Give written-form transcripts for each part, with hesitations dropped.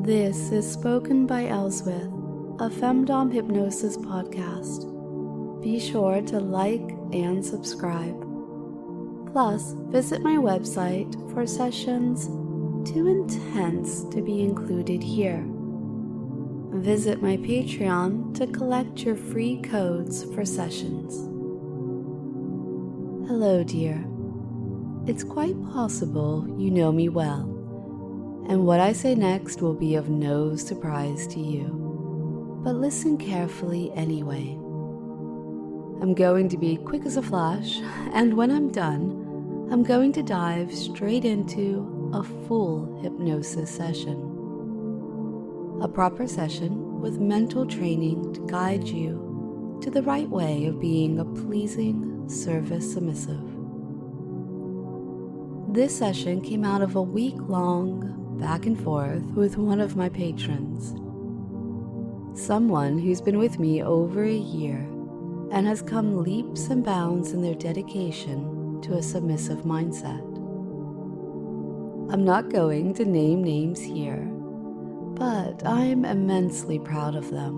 This is Spoken by Elswith, a Femdom Hypnosis podcast. Be sure to like and subscribe. Plus, visit my website for sessions too intense to be included here. Visit my Patreon to collect your free codes for sessions. Hello, dear. It's quite possible you know me well, and what I say next will be of no surprise to you, but listen carefully anyway. I'm going to be quick as a flash, and when I'm done, I'm going to dive straight into a full hypnosis session. A proper session with mental training to guide you to the right way of being a pleasing service submissive. This session came out of a week-long back and forth with one of my patrons, someone who's been with me over a year and has come leaps and bounds in their dedication to a submissive mindset. I'm not going to name names here, but I'm immensely proud of them.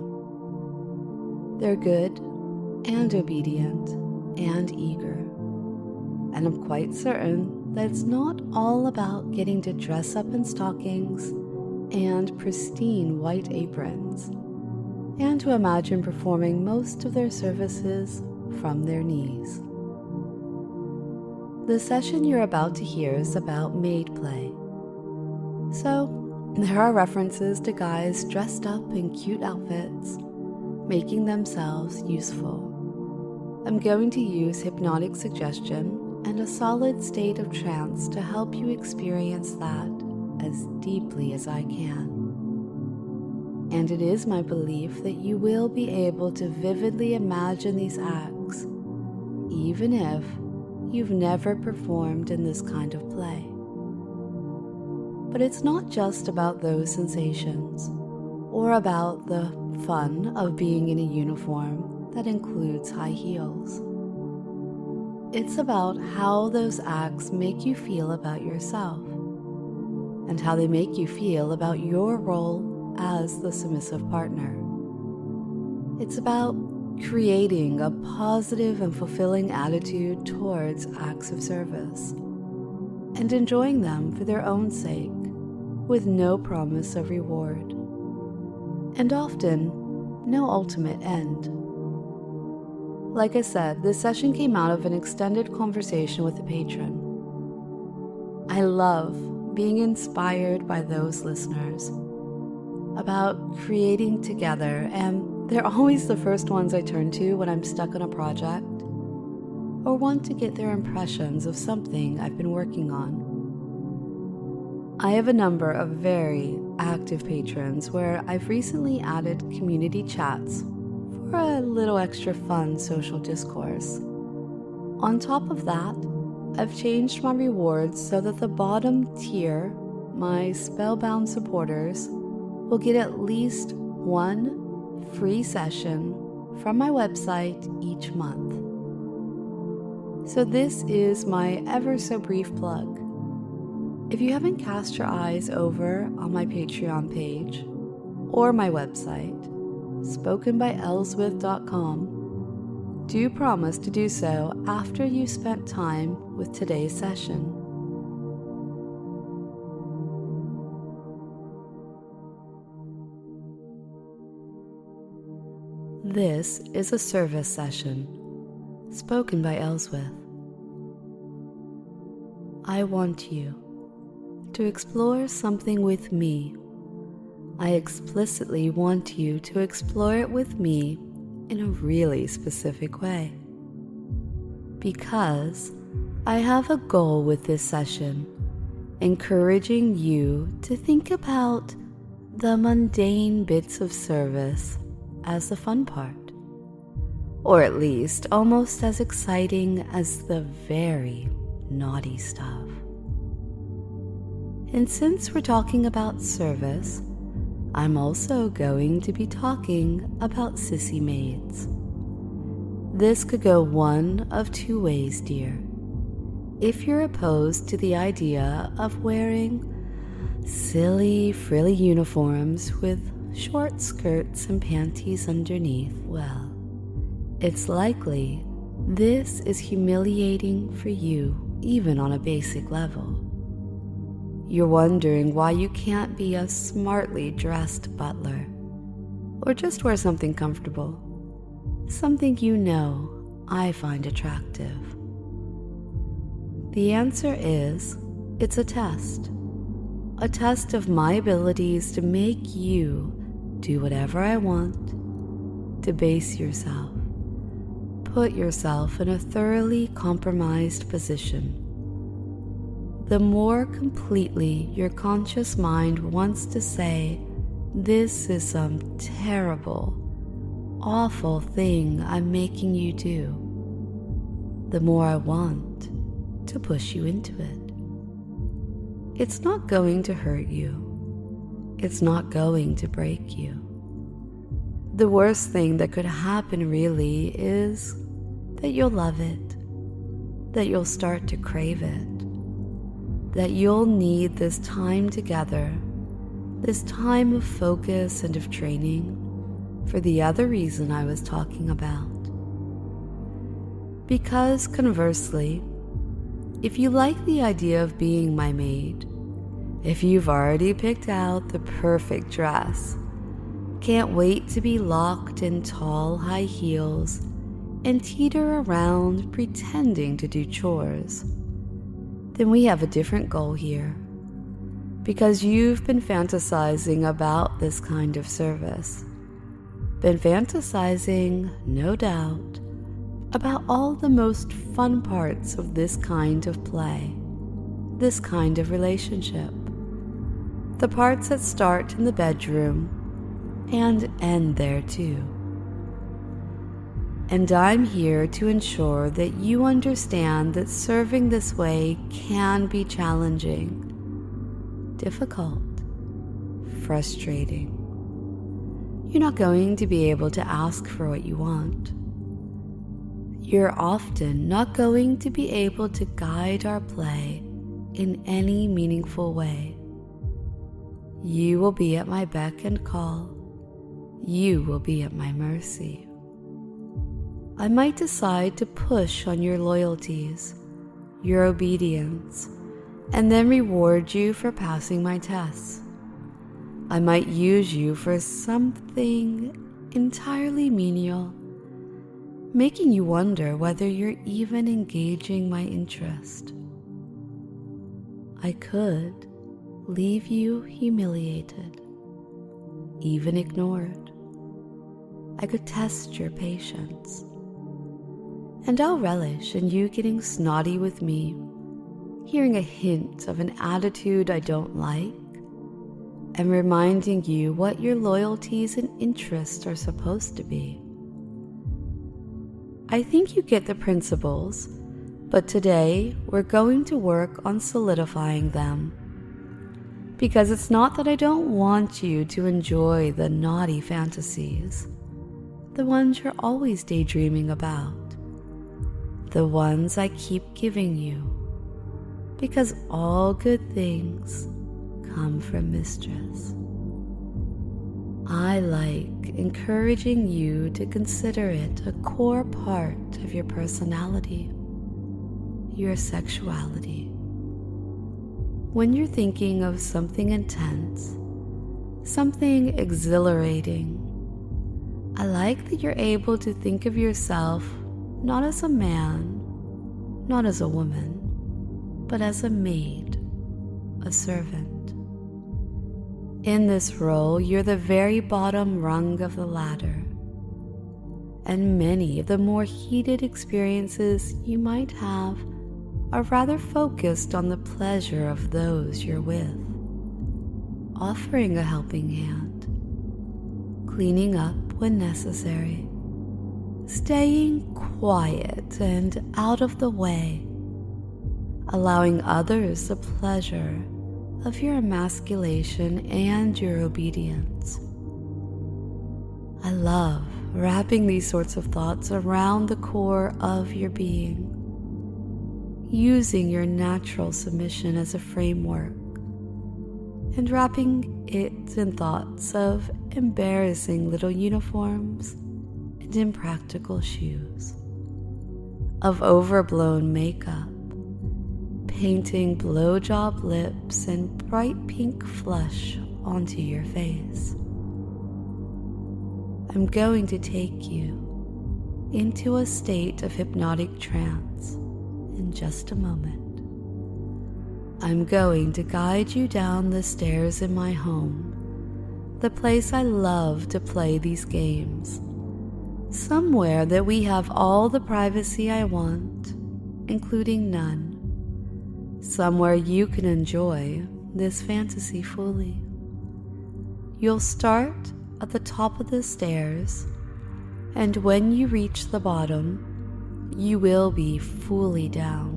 They're good and obedient and eager, and I'm quite certain that it's not all about getting to dress up in stockings and pristine white aprons, and to imagine performing most of their services from their knees. The session you're about to hear is about maid play. So, there are references to guys dressed up in cute outfits, making themselves useful. I'm going to use hypnotic suggestion and a solid state of trance to help you experience that as deeply as I can. And it is my belief that you will be able to vividly imagine these acts, even if you've never performed in this kind of play. But it's not just about those sensations, or about the fun of being in a uniform that includes high heels. It's about how those acts make you feel about yourself, and how they make you feel about your role as the submissive partner. It's about creating a positive and fulfilling attitude towards acts of service, and enjoying them for their own sake, with no promise of reward, and often no ultimate end. Like I said, this session came out of an extended conversation with a patron. I love being inspired by those listeners about creating together, and they're always the first ones I turn to when I'm stuck on a project or want to get their impressions of something I've been working on. I have a number of very active patrons where I've recently added community chats for a little extra fun social discourse. On top of that, I've changed my rewards so that the bottom tier, my spellbound supporters, will get at least one free session from my website each month. So this is my ever so brief plug. If you haven't cast your eyes over on my Patreon page or my website, spokenbyelswith.com, do promise to do so after you've spent time with today's session. This is a service session, spoken by Elswith. I want you to explore something with me. I explicitly want you to explore it with me in a really specific way. Because I have a goal with this session, encouraging you to think about the mundane bits of service as the fun part, or at least almost as exciting as the very naughty stuff. And since we're talking about service, I'm also going to be talking about sissy maids. This could go one of two ways, dear. If you're opposed to the idea of wearing silly, frilly uniforms with short skirts and panties underneath, well, it's likely this is humiliating for you even on a basic level. You're wondering why you can't be a smartly dressed butler, or just wear something comfortable, something you know I find attractive. The answer is, it's a test of my abilities to make you do whatever I want, to base yourself, put yourself in a thoroughly compromised position. The more completely your conscious mind wants to say, this is some terrible, awful thing I'm making you do, the more I want to push you into it. It's not going to hurt you. It's not going to break you. The worst thing that could happen really is that you'll love it, that you'll start to crave it, that you'll need this time together, this time of focus and of training for the other reason I was talking about. Because conversely, if you like the idea of being my maid, if you've already picked out the perfect dress, can't wait to be locked in tall high heels and teeter around pretending to do chores, then we have a different goal here. Because you've been fantasizing about this kind of service. Been fantasizing, no doubt, about all the most fun parts of this kind of play, this kind of relationship. The parts that start in the bedroom and end there too. And I'm here to ensure that you understand that serving this way can be challenging, difficult, frustrating. You're not going to be able to ask for what you want. You're often not going to be able to guide our play in any meaningful way. You will be at my beck and call. You will be at my mercy. I might decide to push on your loyalties, your obedience, and then reward you for passing my tests. I might use you for something entirely menial, making you wonder whether you're even engaging my interest. I could leave you humiliated, even ignored. I could test your patience. And I'll relish in you getting snotty with me, hearing a hint of an attitude I don't like, and reminding you what your loyalties and interests are supposed to be. I think you get the principles, but today we're going to work on solidifying them. Because it's not that I don't want you to enjoy the naughty fantasies, the ones you're always daydreaming about, the ones I keep giving you, because all good things come from Mistress. I like encouraging you to consider it a core part of your personality, your sexuality. When you're thinking of something intense, something exhilarating, I like that you're able to think of yourself not as a man, not as a woman, but as a maid, a servant. In this role, you're the very bottom rung of the ladder, and many of the more heated experiences you might have are rather focused on the pleasure of those you're with, offering a helping hand, cleaning up when necessary, staying quiet and out of the way, allowing others the pleasure of your emasculation and your obedience. I love wrapping these sorts of thoughts around the core of your being, using your natural submission as a framework, and wrapping it in thoughts of embarrassing little uniforms and impractical shoes, of overblown makeup, painting blowjob lips and bright pink flush onto your face. I'm going to take you into a state of hypnotic trance in just a moment. I'm going to guide you down the stairs in my home, the place I love to play these games, somewhere that we have all the privacy I want, including none, somewhere you can enjoy this fantasy fully. You'll start at the top of the stairs, and when you reach the bottom, you will be fully down.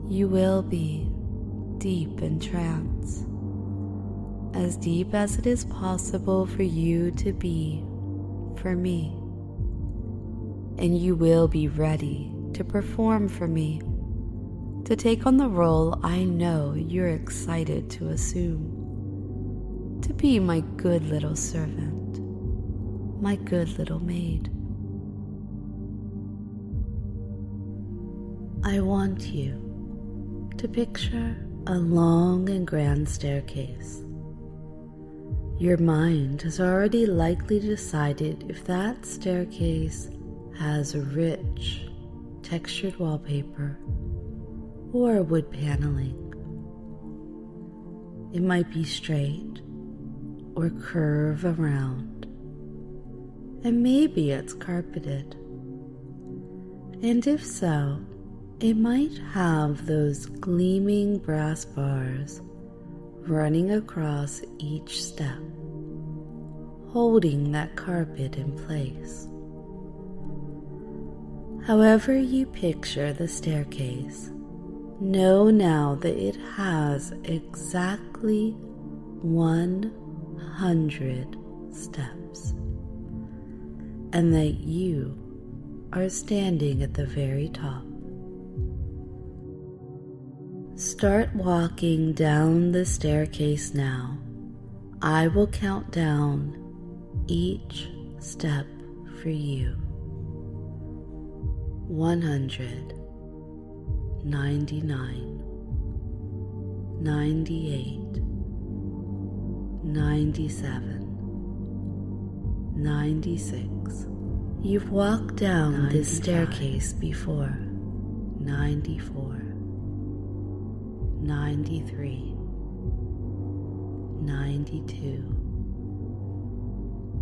You will be deep in trance, as deep as it is possible for you to be for me. And you will be ready to perform for me, to take on the role I know you're excited to assume, to be my good little servant, my good little maid. I want you to picture a long and grand staircase. Your mind has already likely decided if that staircase has rich, textured wallpaper or wood paneling. It might be straight or curve around, and maybe it's carpeted. And if so, it might have those gleaming brass bars running across each step, holding that carpet in place. However you picture the staircase, know now that it has exactly 100 steps, and that you are standing at the very top. Start walking down the staircase now. I will count down each step for you. 100, 99, 98, 97, 96. You've walked down 95. This staircase before. 94, 93, 92,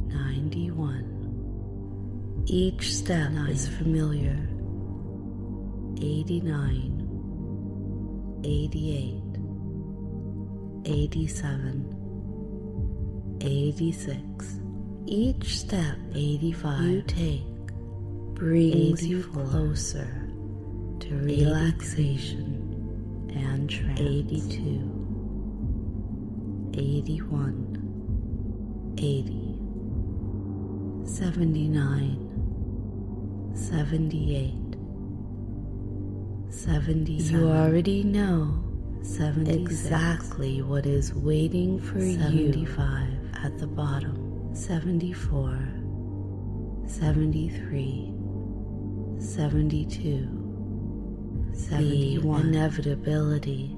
91. Each step is familiar. 89, 88, 87, 86. Each step 85 you take brings you closer to relaxation and trance. 82, 81, 80, 79, 78, 70. You already know 76. Exactly what is waiting for 75 you at the bottom. 74, 73, 72, 71. The inevitability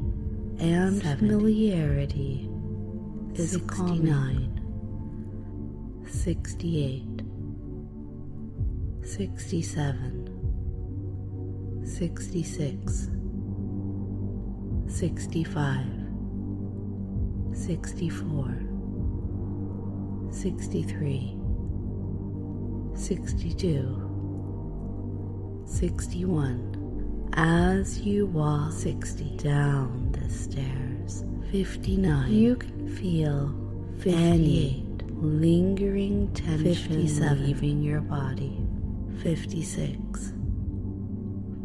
and 70. Familiarity is 69, 68, 67, 66, 65, 64, 63, 62, 61. As you walk 60 down the stairs, 59. You can feel 58 lingering tension 57 leaving your body. 56,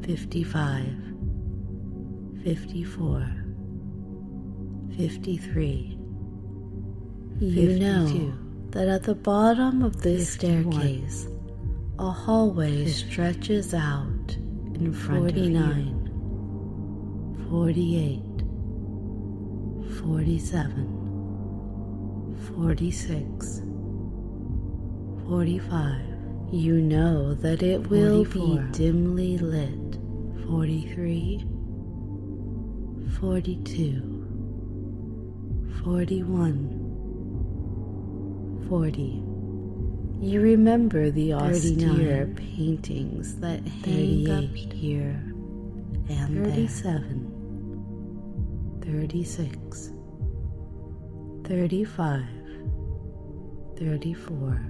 55, 54, 53. You know that at the bottom of this staircase, a hallway stretches out in front 49, of you. 48, 47, 46, 45. You know that it will 44, be dimly lit. 43, 42, 41, 40. You remember the austere paintings that hang up here and 37, 36, 35, 34,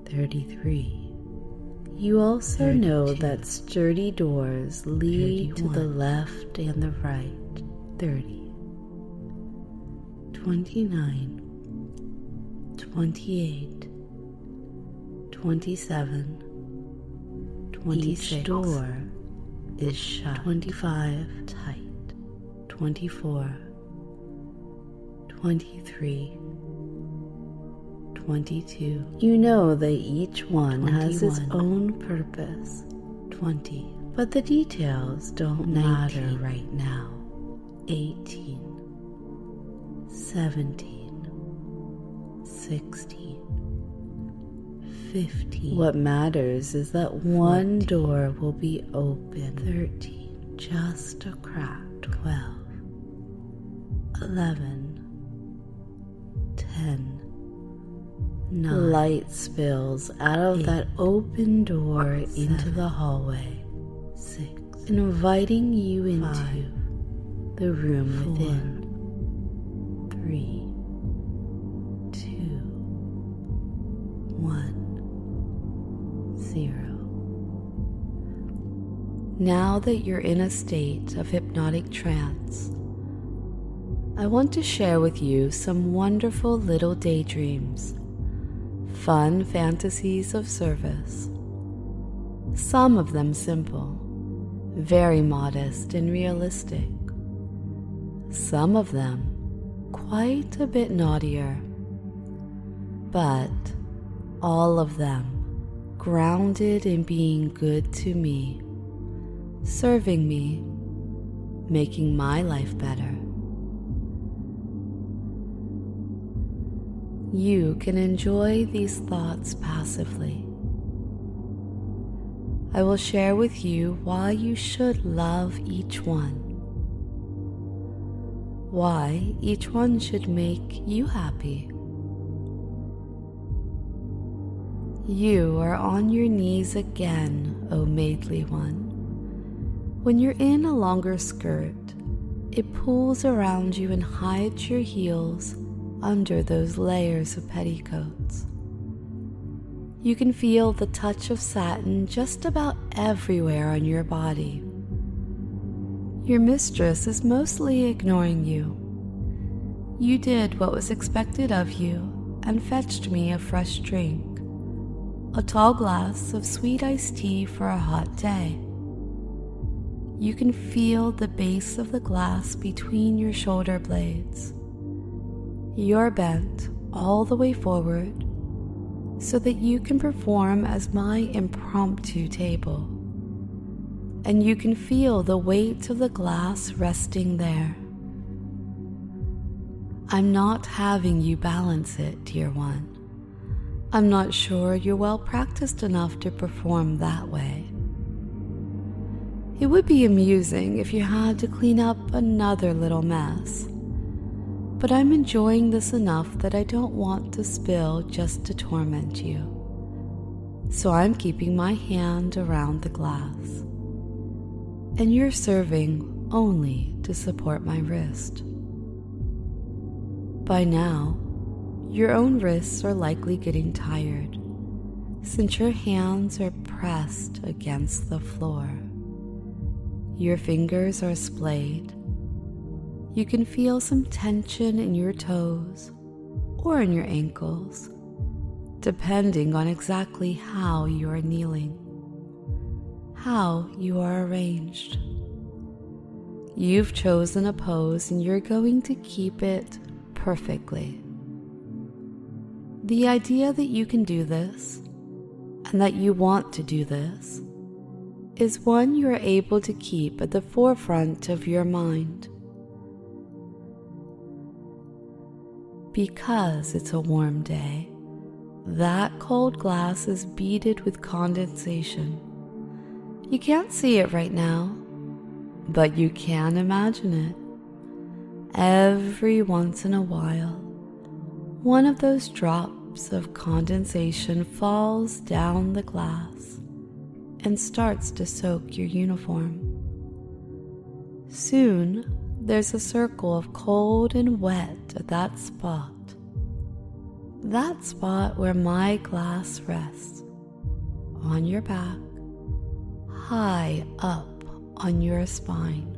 33. You also 32, know that sturdy doors lead 31, to the left and the right. 30, 29, 28, 27, 26. Each door is shut. 25, tight. 24, 23, 22. You know that each one 21, has its own purpose. 20. But the details don't 19, matter right now. 18, 17, 16, 15. What matters is that 14, one door will be open. 13, just a crack. 12, 11, 10. 9. Light spills out of 8, that open door 7, into the hallway. 6. Inviting you 5, into the room 4, within. 3, 2, 1, 0. Now that you're in a state of hypnotic trance, I want to share with you some wonderful little daydreams. Fun fantasies of service. Some of them simple, very modest and realistic. Some of them quite a bit naughtier. But all of them grounded in being good to me, serving me, making my life better. You can enjoy these thoughts passively. I will share with you why you should love each one, why each one should make you happy. You are on your knees again, O maidly one. When you're in a longer skirt, it pulls around you and hides your heels under those layers of petticoats. You can feel the touch of satin just about everywhere on your body. Your mistress is mostly ignoring you. You did what was expected of you and fetched me a fresh drink, a tall glass of sweet iced tea for a hot day. You can feel the base of the glass between your shoulder blades. You're bent all the way forward so that you can perform as my impromptu table, and you can feel the weight of the glass resting there. I'm not having you balance it, dear one. I'm not sure you're well practiced enough to perform that way. It would be amusing if you had to clean up another little mess. But I'm enjoying this enough that I don't want to spill just to torment you. So I'm keeping my hand around the glass. And you're serving only to support my wrist. By now, your own wrists are likely getting tired, since your hands are pressed against the floor. Your fingers are splayed. You can feel some tension in your toes or in your ankles, depending on exactly how you are kneeling, how you are arranged. You've chosen a pose and you're going to keep it perfectly. The idea that you can do this and that you want to do this is one you are able to keep at the forefront of your mind. Because it's a warm day, that cold glass is beaded with condensation. You can't see it right now, but you can imagine it. Every once in a while, one of those drops of condensation falls down the glass and starts to soak your uniform. Soon, there's a circle of cold and wet at that spot where my glass rests, on your back, high up on your spine.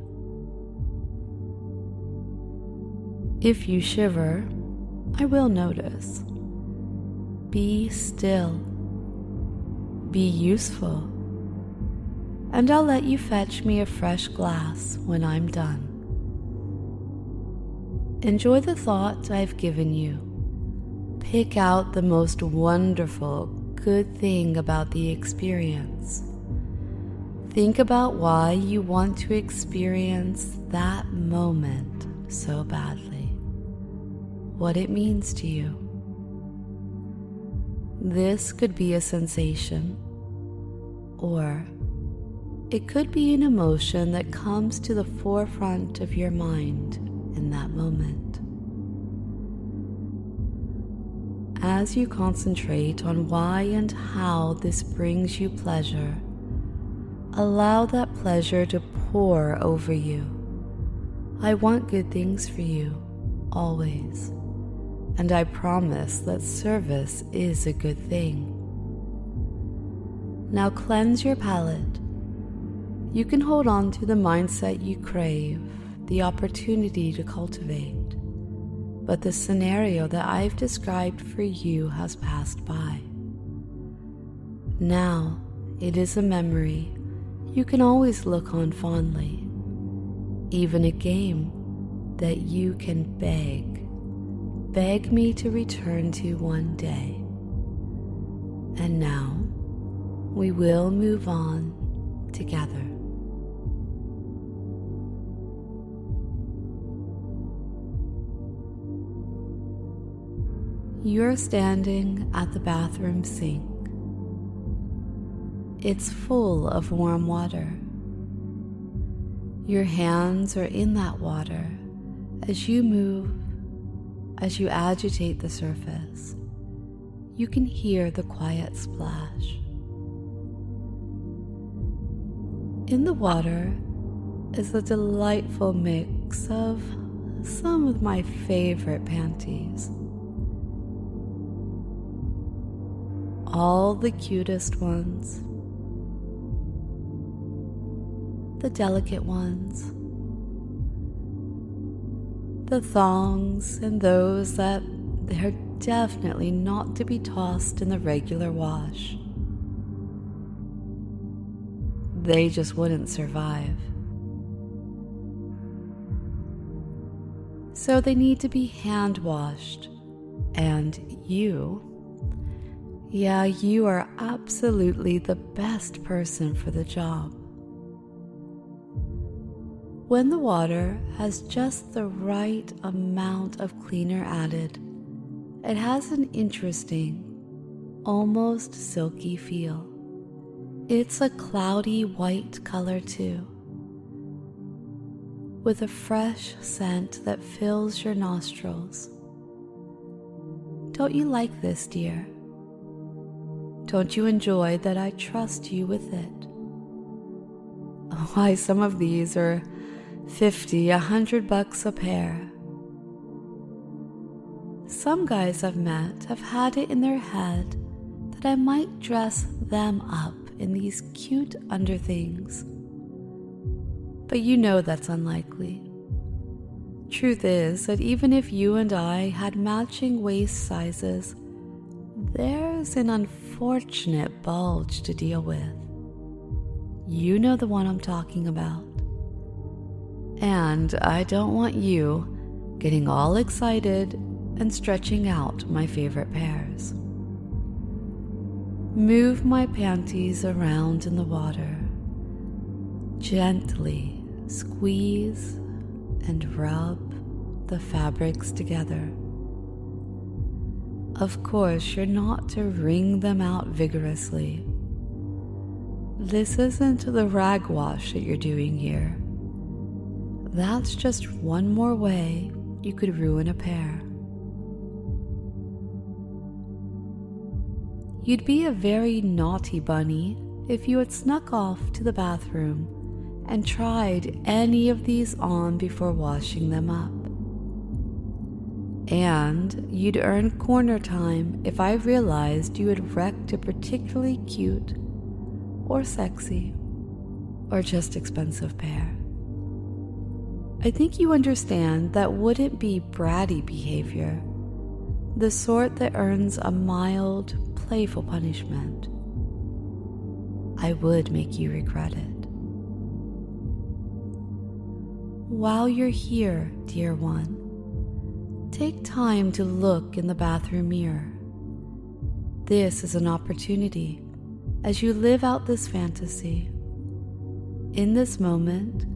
If you shiver, I will notice. Be still. Be useful. And I'll let you fetch me a fresh glass when I'm done. Enjoy the thought I've given you. Pick out the most wonderful, good thing about the experience. Think about why you want to experience that moment so badly. What it means to you. This could be a sensation, or it could be an emotion that comes to the forefront of your mind in that moment. As you concentrate on why and how this brings you pleasure, allow that pleasure to pour over you. I want good things for you, always, and I promise that service is a good thing. Now cleanse your palate. You can hold on to the mindset you crave, the opportunity to cultivate. But the scenario that I've described for you has passed by. Now it is a memory you can always look on fondly, even a game that you can beg me to return to one day. And now we will move on together. You're standing at the bathroom sink. It's full of warm water. Your hands are in that water as you move, as you agitate the surface. You can hear the quiet splash. In the water is a delightful mix of some of my favorite panties. All the cutest ones, the delicate ones, the thongs, and those that they're definitely not to be tossed in the regular wash. They just wouldn't survive. So they need to be hand washed, and you are absolutely the best person for the job. When the water has just the right amount of cleaner added, it has an interesting, almost silky feel. It's a cloudy white color too, with a fresh scent that fills your nostrils. Don't you like this, dear? Don't you enjoy that I trust you with it? Why, some of these are $50, $100 a pair. Some guys I've met have had it in their head that I might dress them up in these cute underthings. But you know that's unlikely. Truth is that even if you and I had matching waist sizes, there's an unfortunate bulge to deal with. You know the one I'm talking about. And I don't want you getting all excited and stretching out my favorite pairs. Move my panties around in the water. Gently squeeze and rub the fabrics together. Of course, you're not to wring them out vigorously. This isn't the rag wash that you're doing here. That's just one more way you could ruin a pair. You'd be a very naughty bunny if you had snuck off to the bathroom and tried any of these on before washing them up. And you'd earn corner time if I realized you had wrecked a particularly cute or sexy or just expensive pair. I think you understand that wouldn't be bratty behavior, the sort that earns a mild, playful punishment. I would make you regret it. While you're here, dear one, take time to look in the bathroom mirror. This is an opportunity as you live out this fantasy. In this moment,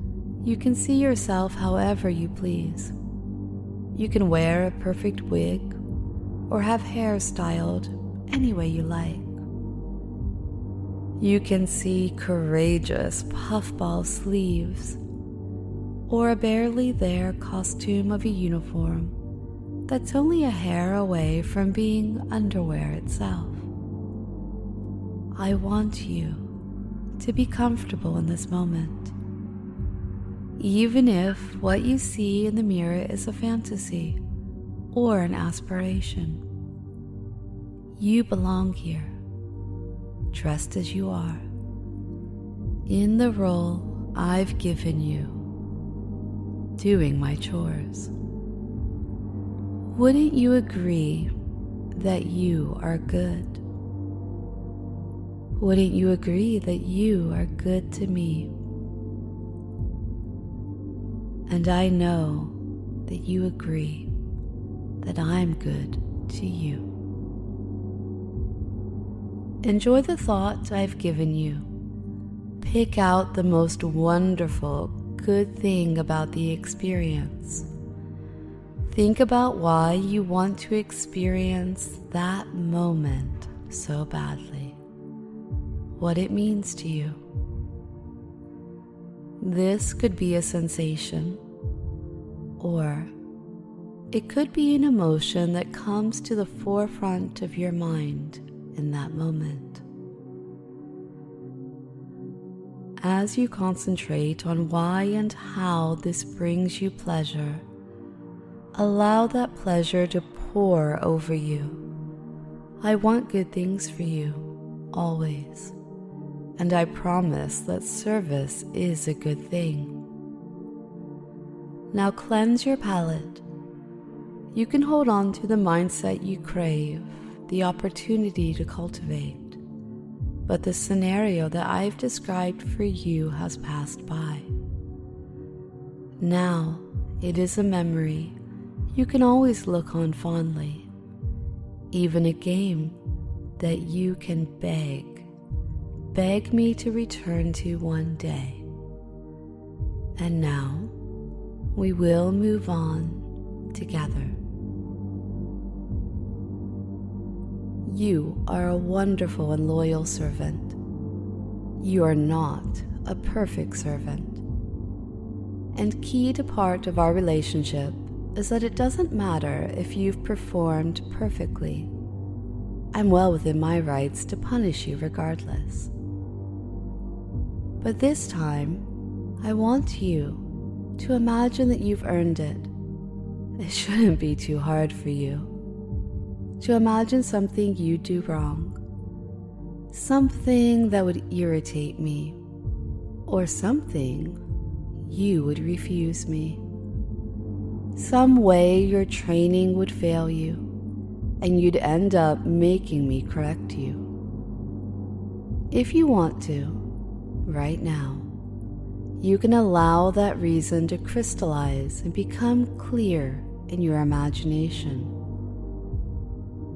you can see yourself however you please. You can wear a perfect wig or have hair styled any way you like. You can see courageous puffball sleeves or a barely there costume of a uniform that's only a hair away from being underwear itself. I want you to be comfortable in this moment, even if what you see in the mirror is a fantasy or an aspiration. You belong here, dressed as you are, in the role I've given you, doing my chores. Wouldn't you agree that you are good? Wouldn't you agree that you are good to me? And I know that you agree that I'm good to you. Enjoy the thought I've given you. Pick out the most wonderful, good thing about the experience. Think about why you want to experience that moment so badly, what it means to you. This could be a sensation, or it could be an emotion that comes to the forefront of your mind in that moment. As you concentrate on why and how this brings you pleasure, allow that pleasure to pour over you. I want good things for you, always. And I promise that service is a good thing. Now cleanse your palate. You can hold on to the mindset you crave, the opportunity to cultivate. But the scenario that I've described for you has passed by. Now it is a memory you can always look on fondly, even a game that you can beg me to return to one day. And now we will move on together. You are a wonderful and loyal servant. You are not a perfect servant. And key to part of our relationship is that it doesn't matter if you've performed perfectly. I'm well within my rights to punish you regardless. But this time, I want you to imagine that you've earned it. It shouldn't be too hard for you. To imagine something you do wrong, something that would irritate me, or something you would refuse me. Some way your training would fail you, and you'd end up making me correct you. If you want to, right now, you can allow that reason to crystallize and become clear in your imagination.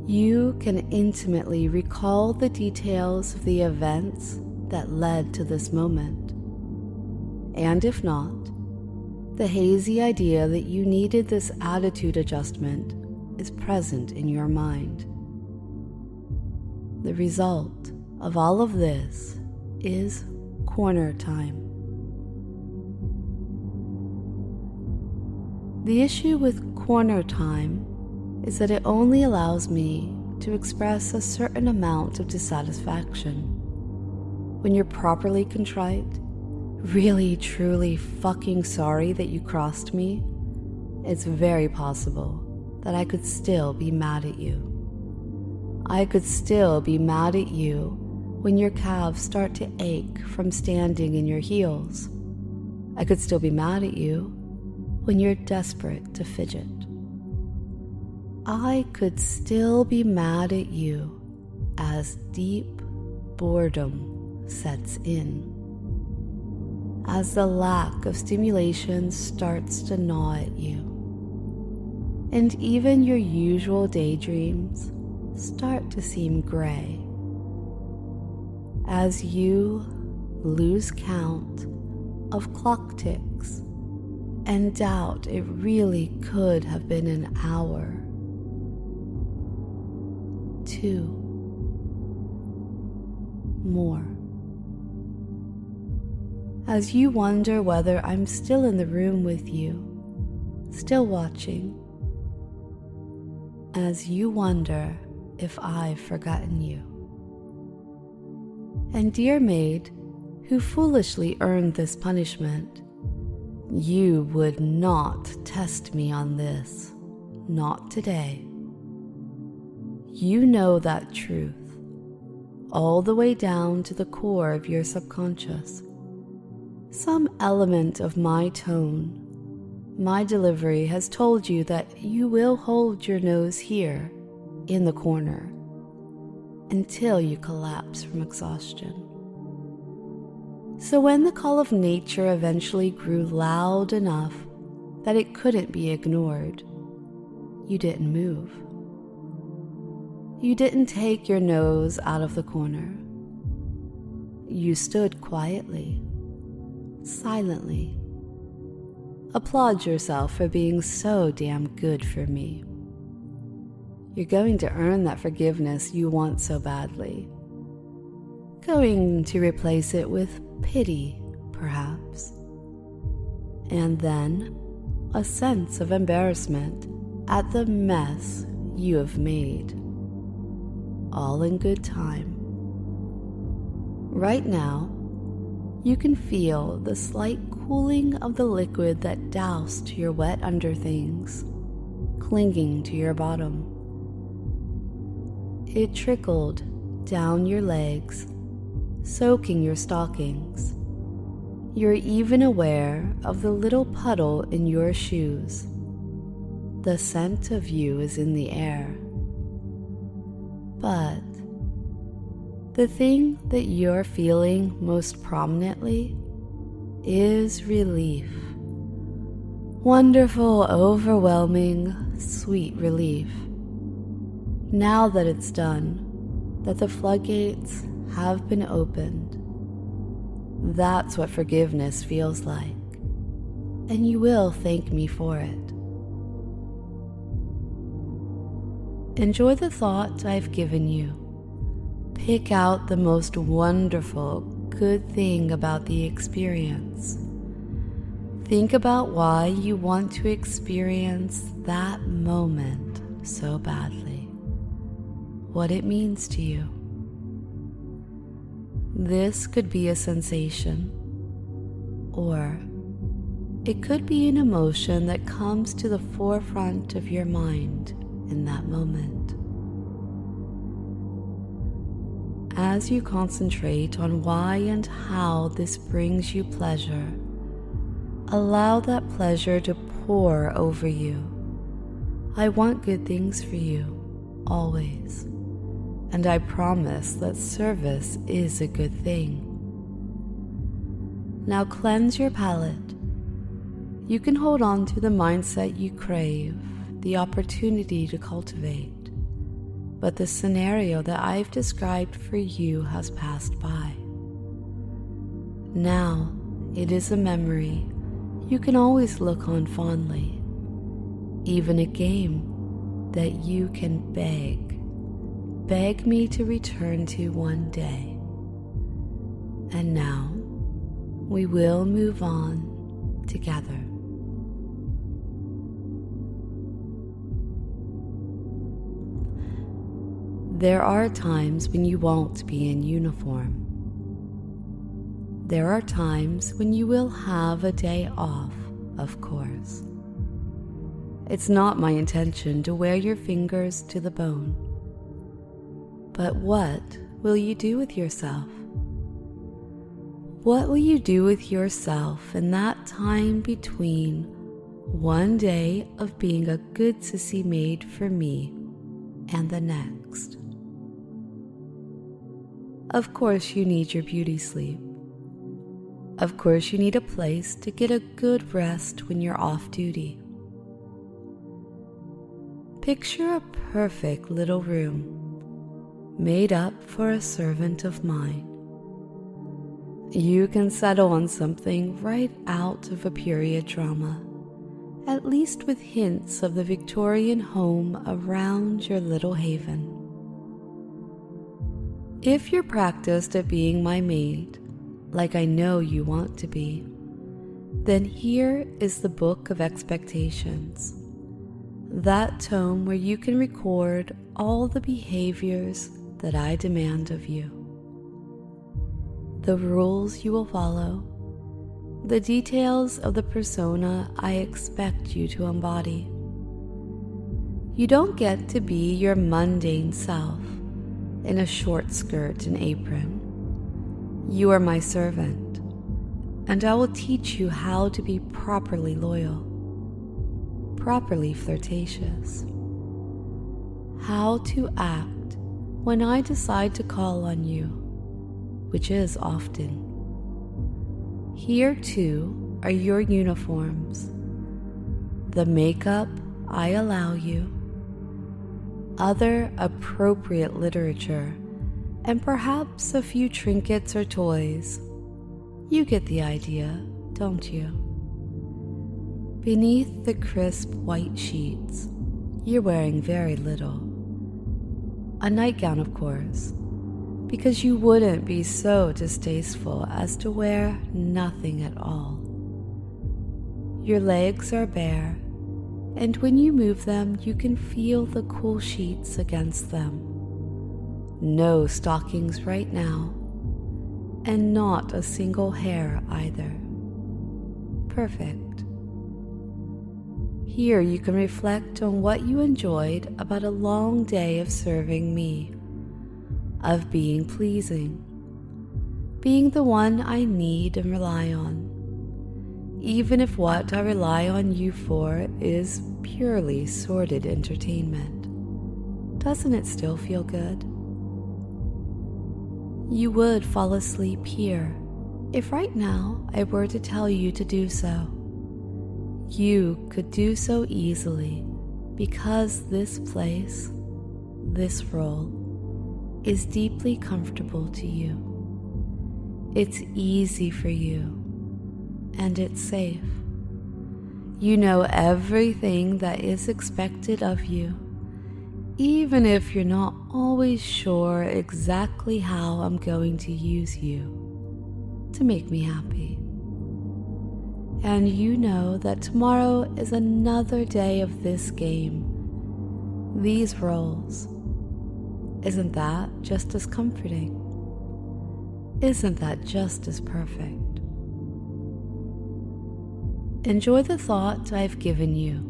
You can intimately recall the details of the events that led to this moment. And if not, the hazy idea that you needed this attitude adjustment is present in your mind. the result of all of this is corner time. The issue with corner time is that it only allows me to express a certain amount of dissatisfaction. When you're properly contrite, really truly fucking sorry that you crossed me, it's very possible that I could still be mad at you. I could still be mad at you when your calves start to ache from standing in your heels. I could still be mad at you when you're desperate to fidget. I could still be mad at you as deep boredom sets in, as the lack of stimulation starts to gnaw at you, and even your usual daydreams start to seem gray, as you lose count of clock ticks and doubt it really could have been an hour, 2 more. As you wonder whether I'm still in the room with you, still watching. As you wonder if I've forgotten you. And dear maid, who foolishly earned this punishment, you would not test me on this, not today. You know that truth, all the way down to the core of your subconscious. Some element of my tone, my delivery has told you that you will hold your nose here, in the corner, until you collapse from exhaustion. So when the call of nature eventually grew loud enough that it couldn't be ignored, you didn't move. You didn't take your nose out of the corner. You stood quietly, silently. Applaud yourself for being so damn good for me. You're going to earn that forgiveness you want so badly. Going to replace it with pity, perhaps. And then a sense of embarrassment at the mess you have made. All in good time. Right now, you can feel the slight cooling of the liquid that doused your wet underthings, clinging to your bottom. It trickled down your legs, soaking your stockings. You're even aware of the little puddle in your shoes. The scent of you is in the air. But the thing that you're feeling most prominently is relief. Wonderful, overwhelming, sweet relief. Now that it's done, that the floodgates have been opened, that's what forgiveness feels like, and you will thank me for it. Enjoy the thought I've given you. Pick out the most wonderful, good thing about the experience. Think about why you want to experience that moment so badly. What it means to you. This could be a sensation, or it could be an emotion that comes to the forefront of your mind in that moment. As you concentrate on why and how this brings you pleasure, allow that pleasure to pour over you. I want good things for you, always. And I promise that service is a good thing. Now cleanse your palate. You can hold on to the mindset you crave, the opportunity to cultivate. But the scenario that I've described for you has passed by. Now it is a memory you can always look on fondly. Even a game that you can beg beg me to return to one day. And now we will move on together. There are times when you won't be in uniform. There are times when you will have a day off, of course. It's not my intention to wear your fingers to the bone. But what will you do with yourself? What will you do with yourself in that time between one day of being a good sissy maid for me and the next? Of course you need your beauty sleep. Of course you need a place to get a good rest when you're off duty. Picture a perfect little room made up for a servant of mine. You can settle on something right out of a period drama, at least with hints of the Victorian home around your little haven. If you're practiced at being my maid, like I know you want to be, then here is the Book of Expectations, that tome where you can record all the behaviors that I demand of you, the rules you will follow, the details of the persona I expect you to embody. You don't get to be your mundane self in a short skirt and apron. You are my servant, and I will teach you how to be properly loyal, properly flirtatious, how to act when I decide to call on you, which is often. Here too are your uniforms, the makeup I allow you, other appropriate literature, and perhaps a few trinkets or toys. You get the idea, don't you? Beneath the crisp white sheets, you're wearing very little. A nightgown, of course, because you wouldn't be so distasteful as to wear nothing at all. Your legs are bare, and when you move them, you can feel the cool sheets against them. No stockings right now, and not a single hair either. Perfect. Here you can reflect on what you enjoyed about a long day of serving me, of being pleasing, being the one I need and rely on, even if what I rely on you for is purely sordid entertainment. Doesn't it still feel good? You would fall asleep here if right now I were to tell you to do so. You could do so easily because this place, this role, is deeply comfortable to you. It's easy for you, and it's safe. You know everything that is expected of you, even if you're not always sure exactly how I'm going to use you to make me happy. And you know that tomorrow is another day of this game, these roles. Isn't that just as comforting? Isn't that just as perfect? Enjoy the thought I've given you.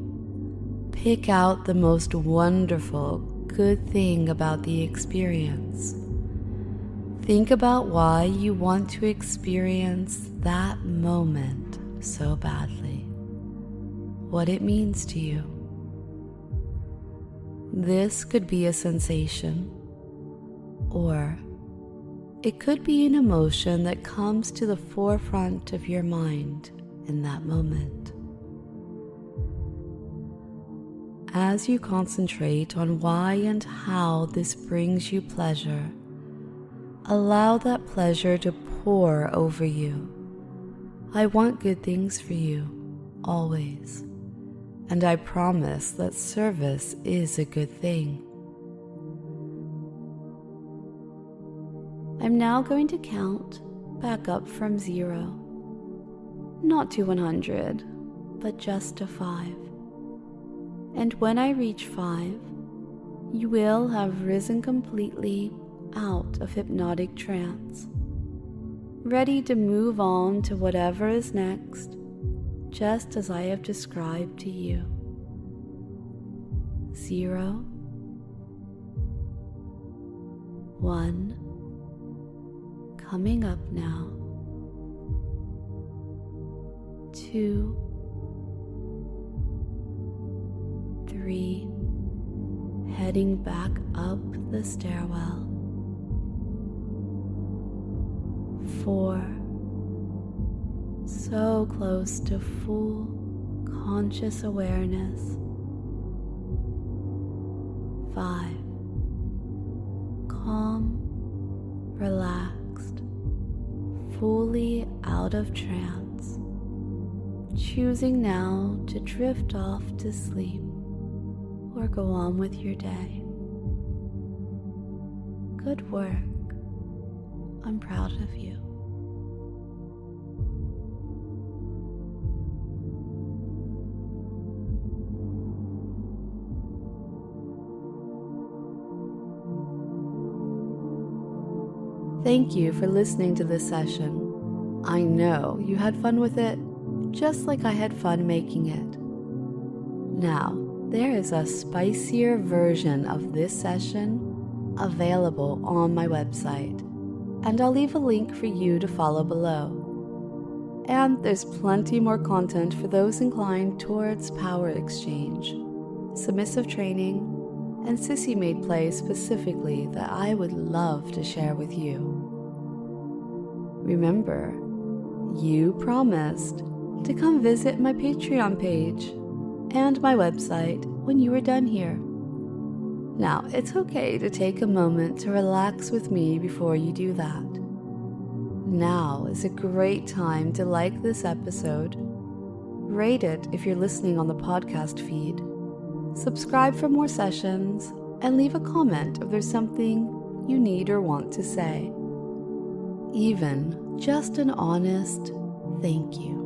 Pick out the most wonderful, good thing about the experience. Think about why you want to experience that moment so badly, what it means to you. This could be a sensation, or it could be an emotion that comes to the forefront of your mind in that moment. As you concentrate on why and how this brings you pleasure, allow that pleasure to pour over you. I want good things for you, always, and I promise that service is a good thing. I'm now going to count back up from 0. Not to 100, but just to 5. And when I reach 5, you will have risen completely out of hypnotic trance, ready to move on to whatever is next, just as I have described to you. 0, 1, coming up now. 2, 3, heading back up the stairwell. 4, so close to full conscious awareness. 5, calm, relaxed, fully out of trance, choosing now to drift off to sleep or go on with your day. Good work. I'm proud of you. Thank you for listening to this session. I know you had fun with it, just like I had fun making it. Now, there is a spicier version of this session available on my website, and I'll leave a link for you to follow below. And there's plenty more content for those inclined towards power exchange, submissive training, and Sissy Maid play specifically that I would love to share with you. Remember, you promised to come visit my Patreon page and my website when you are done here. Now, it's okay to take a moment to relax with me before you do that. Now is a great time to like this episode, rate it if you're listening on the podcast feed, subscribe for more sessions, and leave a comment if there's something you need or want to say. Even just an honest thank you.